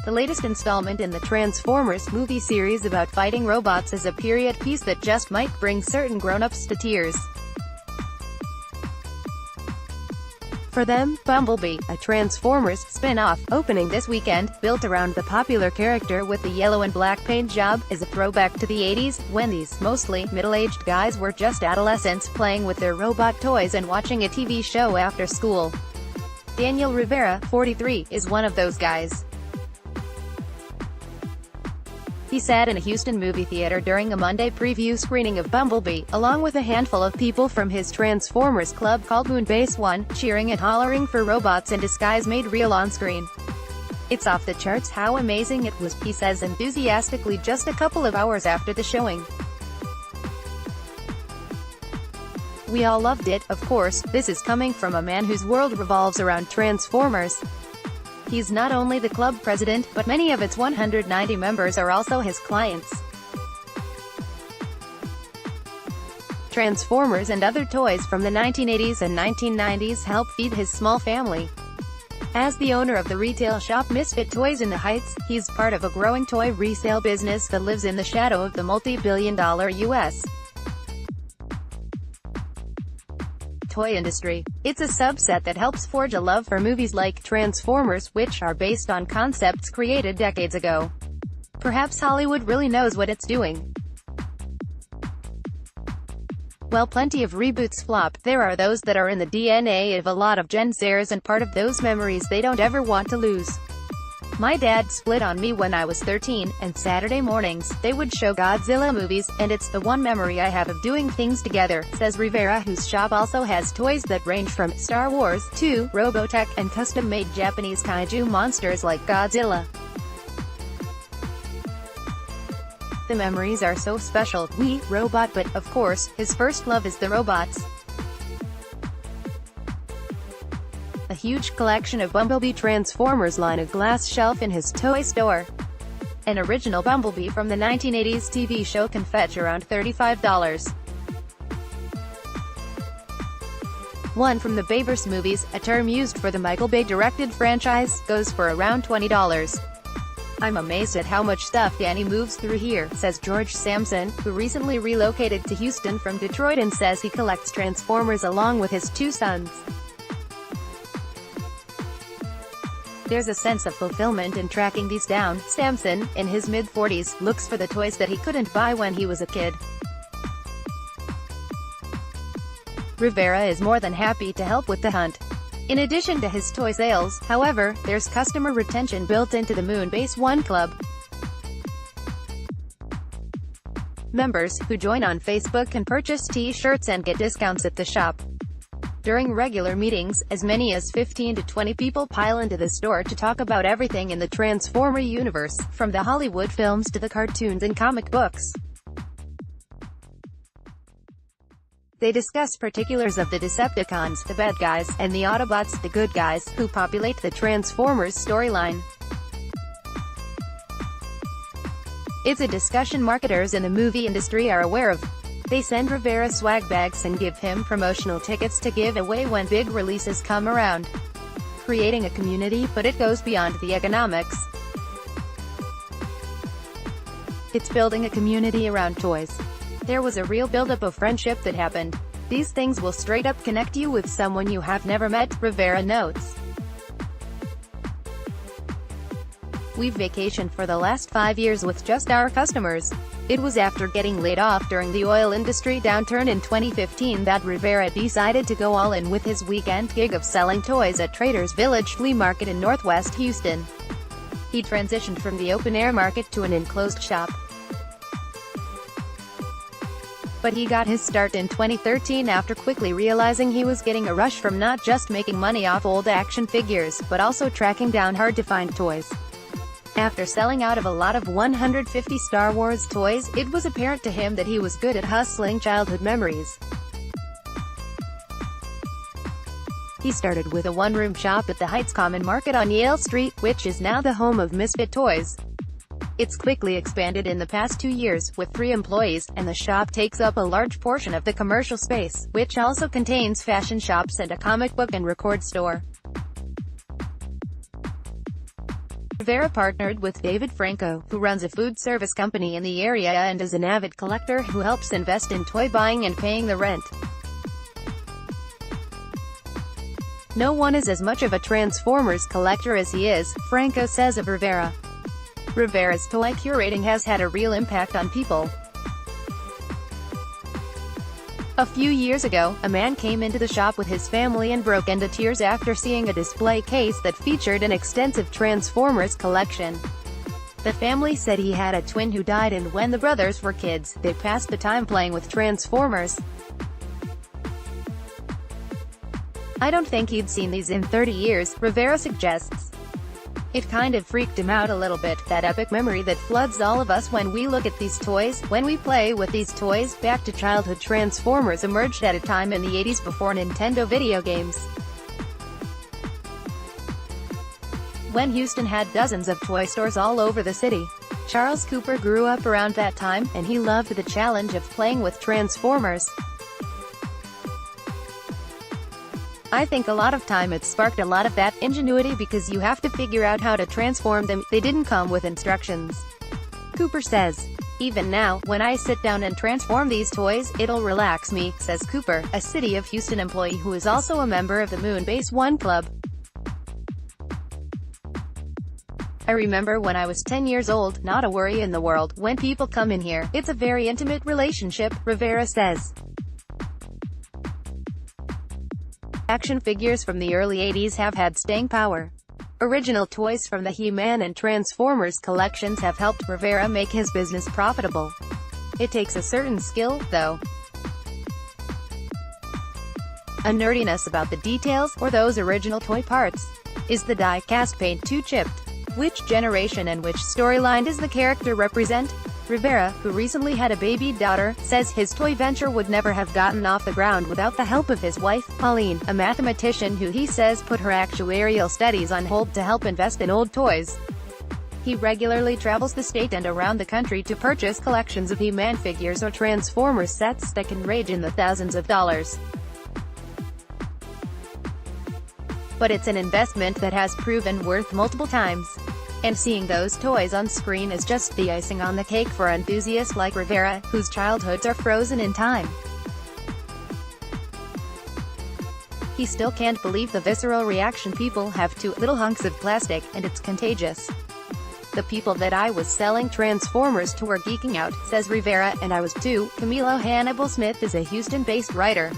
The latest installment in the Transformers movie series about fighting robots is a period piece that just might bring certain grown-ups to tears. For them, Bumblebee, a Transformers spin-off, opening this weekend, built around the popular character with the yellow and black paint job, is a throwback to the 80s, when these, mostly, middle-aged guys were just adolescents playing with their robot toys and watching a TV show after school. Daniel Rivera, 43, is one of those guys. He sat in a Houston movie theater during a Monday preview screening of Bumblebee, along with a handful of people from his Transformers club called Moonbase 1, cheering and hollering for robots in disguise made real on-screen. "It's off the charts how amazing it was," he says enthusiastically just a couple of hours after the showing. "We all loved it, of course. This is coming from a man whose world revolves around Transformers. He's not only the club president, but many of its 190 members are also his clients. Transformers and other toys from the 1980s and 1990s help feed his small family. As the owner of the retail shop Misfit Toys in the Heights, he's part of a growing toy resale business that lives in the shadow of the multi-billion-dollar U.S. toy industry. It's a subset that helps forge a love for movies like Transformers, which are based on concepts created decades ago. Perhaps Hollywood really knows what it's doing. While plenty of reboots flop, there are those that are in the DNA of a lot of Gen Zers and part of those memories they don't ever want to lose. My dad split on me when I was 13, and Saturday mornings, they would show Godzilla movies, and it's the one memory I have of doing things together," says Rivera, whose shop also has toys that range from Star Wars to Robotech and custom-made Japanese kaiju monsters like Godzilla. "The memories are so special. We, robot, but, of course, his first love is the robots. A huge collection of Bumblebee Transformers line a glass shelf in his toy store. An original Bumblebee from the 1980s TV show can fetch around $35. One from the Bayverse movies, a term used for the Michael Bay-directed franchise, goes for around $20. I'm amazed at how much stuff Danny moves through here," says George Sampson, who recently relocated to Houston from Detroit and says he collects Transformers along with his two sons. "There's a sense of fulfillment in tracking these down." Sampson, in his mid-40s, looks for the toys that he couldn't buy when he was a kid. Rivera is more than happy to help with the hunt. In addition to his toy sales, however, there's customer retention built into the Moonbase 1 club. Members, who join on Facebook, can purchase T-shirts and get discounts at the shop. During regular meetings, as many as 15 to 20 people pile into the store to talk about everything in the Transformer universe, from the Hollywood films to the cartoons and comic books. They discuss particulars of the Decepticons, the bad guys, and the Autobots, the good guys, who populate the Transformers storyline. It's a discussion marketers in the movie industry are aware of. They send Rivera swag bags and give him promotional tickets to give away when big releases come around. Creating a community, but it goes beyond the economics. It's building a community around toys. There was a real buildup of friendship that happened. These things will straight up connect you with someone you have never met, Rivera notes. "We've vacationed for the last 5 years with just our customers." It was after getting laid off during the oil industry downturn in 2015 that Rivera decided to go all in with his weekend gig of selling toys at Trader's Village Flea Market in Northwest Houston. He transitioned from the open-air market to an enclosed shop. But he got his start in 2013 after quickly realizing he was getting a rush from not just making money off old action figures, but also tracking down hard-to-find toys. After selling out of a lot of 150 Star Wars toys, it was apparent to him that he was good at hustling childhood memories. He started with a one-room shop at the Heights Common Market on Yale Street, which is now the home of Misfit Toys. It's quickly expanded in the past 2 years, with 3 employees, and the shop takes up a large portion of the commercial space, which also contains fashion shops and a comic book and record store. Rivera partnered with David Franco, who runs a food service company in the area and is an avid collector who helps invest in toy buying and paying the rent. No one is as much of a Transformers collector as he is, Franco says of Rivera. Rivera's toy curating has had a real impact on people. A few years ago, a man came into the shop with his family and broke into tears after seeing a display case that featured an extensive Transformers collection. The family said he had a twin who died, and when the brothers were kids, they passed the time playing with Transformers. I don't think he'd seen these in 30 years, Rivera suggests. It kind of freaked him out a little bit, that epic memory that floods all of us when we look at these toys, when we play with these toys. Back to childhood. Transformers emerged at a time in the 80s before Nintendo video games, when Houston had dozens of toy stores all over the city. Charles Cooper grew up around that time, and he loved the challenge of playing with Transformers. I think a lot of time it sparked a lot of that ingenuity because you have to figure out how to transform them. They didn't come with instructions. Cooper says, even now, when I sit down and transform these toys, it'll relax me, says Cooper, a City of Houston employee who is also a member of the Moonbase One Club. I remember when I was 10 years old, not a worry in the world. When people come in here, it's a very intimate relationship, Rivera says. Action figures from the early 80s have had staying power. Original toys from the He-Man and Transformers collections have helped Rivera make his business profitable. It takes a certain skill, though. A nerdiness about the details, or those original toy parts. Is the die-cast paint too chipped? Which generation and which storyline does the character represent? Rivera, who recently had a baby daughter, says his toy venture would never have gotten off the ground without the help of his wife, Pauline, a mathematician who he says put her actuarial studies on hold to help invest in old toys. He regularly travels the state and around the country to purchase collections of He-Man figures or Transformers sets that can range in the thousands of dollars. But it's an investment that has proven worth multiple times. And seeing those toys on screen is just the icing on the cake for enthusiasts like Rivera, whose childhoods are frozen in time. He still can't believe the visceral reaction people have to little hunks of plastic, and it's contagious. The people that I was selling Transformers to were geeking out, says Rivera, and I was too. Camilo Hannibal Smith is a Houston-based writer.